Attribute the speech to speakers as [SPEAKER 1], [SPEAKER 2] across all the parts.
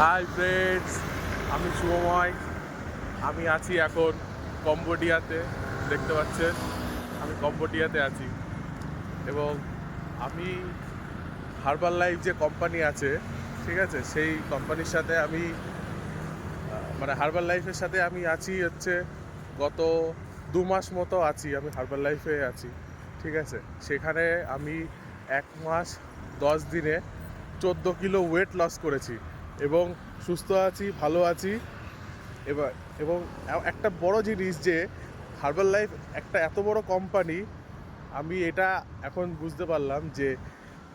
[SPEAKER 1] Hi friends, আমি শুভময়। আমি আছি এখন কম্বোডিয়াতে। দেখতে পাচ্ছেন আমি কম্বোডিয়াতে আছি এবং আমি হার্বাল লাইফ যে কোম্পানি আছে, ঠিক আছে, সেই কোম্পানির সাথে আমি মানে হার্বাল লাইফের সাথে আমি আছি হচ্ছে গত 2 মাস মতো আছি। আমি হার্বাল লাইফে আছি, ঠিক আছে। সেখানে আমি 1 মাস 10 দিনে 14 কিলো ওয়েট লস করেছি এবং সুস্থ আছি, ভালো আছি। এবার এবং একটা বড় জিনিস যে হার্বাল লাইফ একটা এত বড় কোম্পানি, আমি এটা এখন বুঝতে পারলাম যে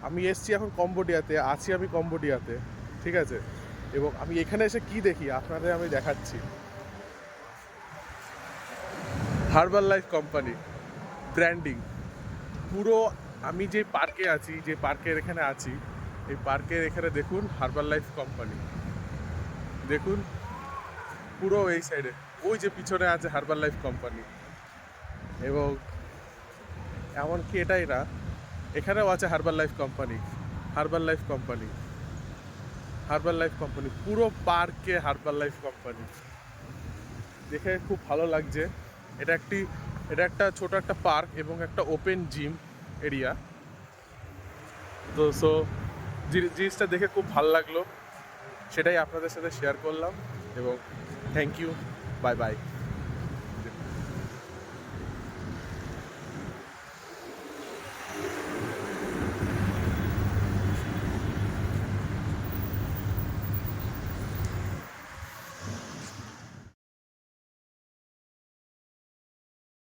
[SPEAKER 1] আমি এসছি এখন কম্বোডিয়াতে আছি, আমি কম্বোডিয়াতে, ঠিক আছে। এবং আমি এখানে এসে কি দেখি আপনাদের আমি দেখাচ্ছি। হার্বাল লাইফ কোম্পানি ব্র্যান্ডিং পুরো। আমি যে পার্কে আছি, যে পার্কের এখানে আছি, এই পার্কের এখানে দেখুন হার্বাল লাইফ কোম্পানি, দেখুন পুরো এই সাইডে, ওই যে পিছনে আছে হার্বাল লাইফ কোম্পানি। এবং এমনকি এটাই না, এখানেও আছে herbal life company. Herbal life company, herbal life company, পুরো পার্কে হার্বাল লাইফ কোম্পানি। দেখে খুব ভালো লাগছে। এটা এটা একটা ছোট একটা পার্ক এবং একটা ওপেন জিম এরিয়া। তো জিনিসটা দেখে খুব ভালো লাগলো, সেটাই আপনাদের সাথে শেয়ার করলাম। এবং থ্যাংক ইউ, বাই বাই।